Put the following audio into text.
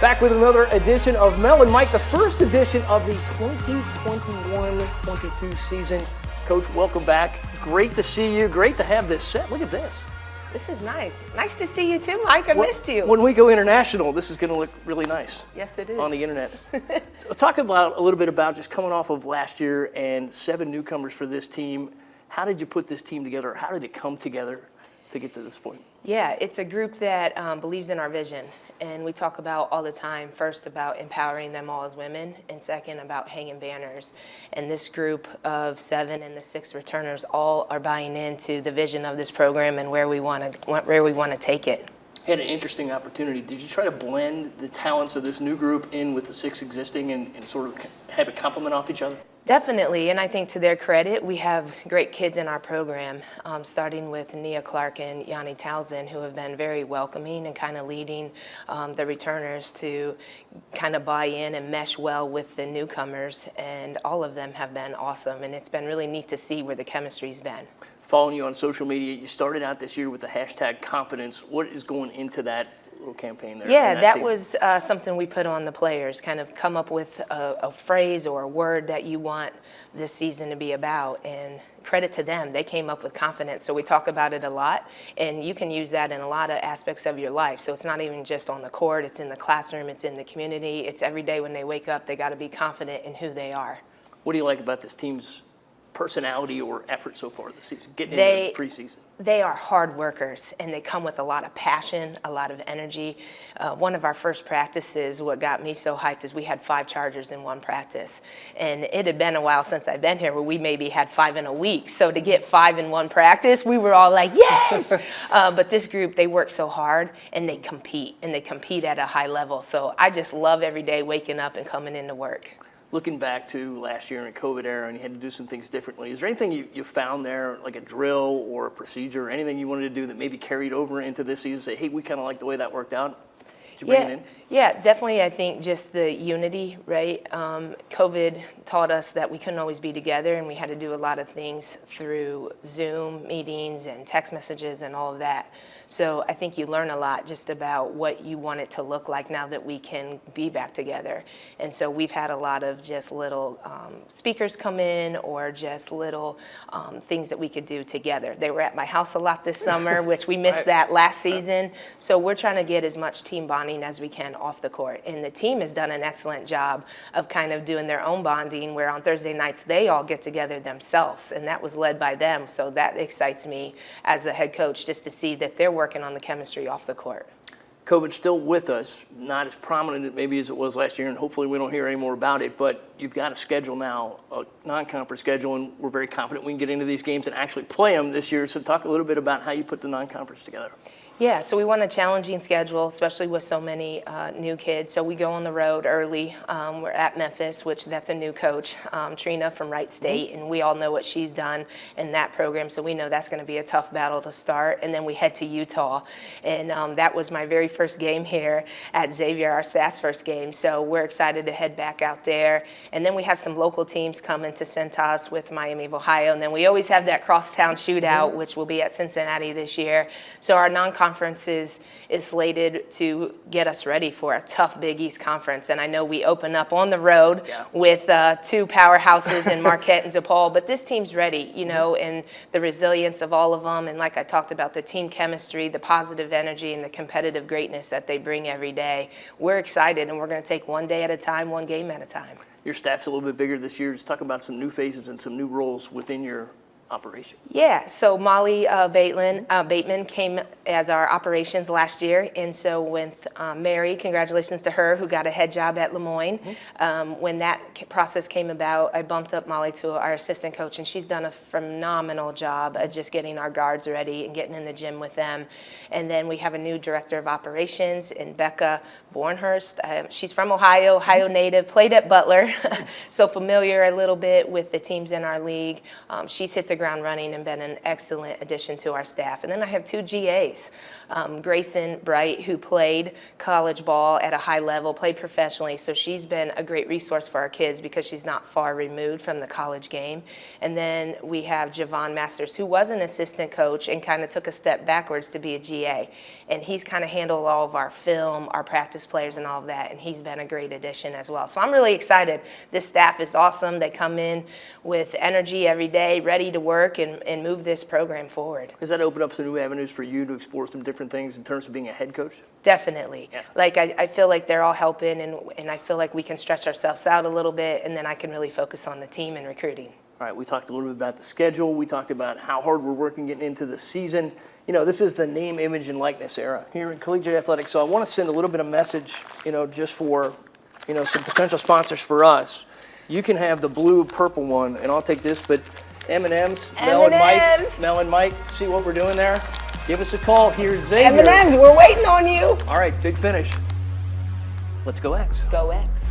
Back with another edition of Mel and Mike, the first edition of the 2021-22 season. Coach, welcome back. Great to see you. Great to have this set. Look at this. This is nice. Nice to see you too, Mike. I missed you. When we go international, this is going to look really nice. Yes, it is. On the internet. So talk about a little bit about just coming off of last year and 7 newcomers for this team. How did you put this team together? How did it come together to get to this point? Yeah, it's a group that believes in our vision, and we talk about all the time, first about empowering them all as women, and second about hanging banners. And this group of 7 and the 6 returners all are buying into the vision of this program and where we want to take it. Had an interesting opportunity. Did you try to blend the talents of this new group in with the 6 existing and sort of have it complement off each other? Definitely, and I think to their credit, we have great kids in our program, starting with Nia Clark and Yanni Townsend, who have been very welcoming and kind of leading the returners to kind of buy in and mesh well with the newcomers, and all of them have been awesome, and it's been really neat to see where the chemistry's been. Following you on social media, you started out this year with the hashtag confidence. What is going into that little campaign there? Yeah, that was something we put on the players, kind of come up with a phrase or a word that you want this season to be about, and credit to them, they came up with confidence. So we talk about it a lot, and you can use that in a lot of aspects of your life. So it's not even just on the court, it's in the classroom, it's in the community, it's every day when they wake up, they got to be confident in who they are. What do you like about this team's personality or effort so far this season, getting into the preseason? They are hard workers, and they come with a lot of passion, a lot of energy. One of our first practices, what got me so hyped is we had 5 chargers in one practice. And it had been a while since I've been here where we maybe had 5 in a week. So to get 5 in one practice, we were all like, yes! But this group, they work so hard, and they compete at a high level. So I just love every day waking up and coming into work. Looking back to last year in the COVID era and you had to do some things differently, is there anything you found there, like a drill or a procedure or anything you wanted to do that maybe carried over into this season? Say, hey, we kind of like the way that worked out? Did you bring it in? Yeah, definitely. I think just the unity, right? COVID taught us that we couldn't always be together, and we had to do a lot of things through Zoom meetings and text messages and all of that. So I think you learn a lot just about what you want it to look like now that we can be back together. And so we've had a lot of just little speakers come in, or just little things that we could do together. They were at my house a lot this summer, which we missed that last season. So we're trying to get as much team bonding as we can off the court. And the team has done an excellent job of kind of doing their own bonding, where on Thursday nights they all get together themselves, and that was led by them. So that excites me as a head coach, just to see that they're working on the chemistry off the court. COVID's still with us, not as prominent maybe as it was last year, and hopefully we don't hear any more about it, but you've got a schedule now, a non-conference schedule, and we're very confident we can get into these games and actually play them this year. So talk a little bit about how you put the non-conference together. Yeah, so we want a challenging schedule, especially with so many new kids. So we go on the road early. We're at Memphis, which that's a new coach, Trina from Wright State, and we all know what she's done in that program, so we know that's going to be a tough battle to start. And then we head to Utah, and that was my very first game here at Xavier, our staff's first game. So we're excited to head back out there. And then we have some local teams coming to Centos with Miami of Ohio, and then we always have that crosstown shootout, which will be at Cincinnati this year. So our non-conference is slated to get us ready for a tough Big East conference. And I know we open up on the road with 2 powerhouses in Marquette and DePaul, but this team's ready, you know, and the resilience of all of them. And like I talked about, the team chemistry, the positive energy, and the competitive greatness that they bring every day. We're excited, and we're going to take one day at a time, one game at a time. Your staff's a little bit bigger this year. Let's talk about some new faces and some new roles within your operation. Yeah, so Molly Bateman came as our operations last year, and so with Mary, congratulations to her, who got a head job at Lemoyne. When that process came about, I bumped up Molly to our assistant coach, and she's done a phenomenal job at just getting our guards ready and getting in the gym with them. And then we have a new director of operations, and Becca Bornhurst. She's from Ohio native, played at Butler, so familiar a little bit with the teams in our league. She's hit the the ground running and been an excellent addition to our staff. And then I have 2 GAs, Grayson Bright, who played college ball at a high level, played professionally, so she's been a great resource for our kids because she's not far removed from the college game. And then we have Javon Masters, who was an assistant coach and kind of took a step backwards to be a GA. And he's kind of handled all of our film, our practice players, and all of that, and he's been a great addition as well. So I'm really excited. This staff is awesome. They come in with energy every day, ready to work and move this program forward. Does that open up some new avenues for you to explore some different things in terms of being a head coach? Definitely. Yeah. Like I feel like they're all helping, and I feel like we can stretch ourselves out a little bit, and then I can really focus on the team and recruiting. All right, we talked a little bit about the schedule. We talked about how hard we're working getting into the season. You know, this is the name, image, and likeness era here in collegiate athletics. So I want to send a little bit of message, you know, just for, you know, some potential sponsors for us. You can have the blue, purple one, and I'll take this, but M&M's, Mel and Mike, see what we're doing there? Give us a call here at Xavier. M&M's, we're waiting on you. All right, big finish. Let's go X. Go X.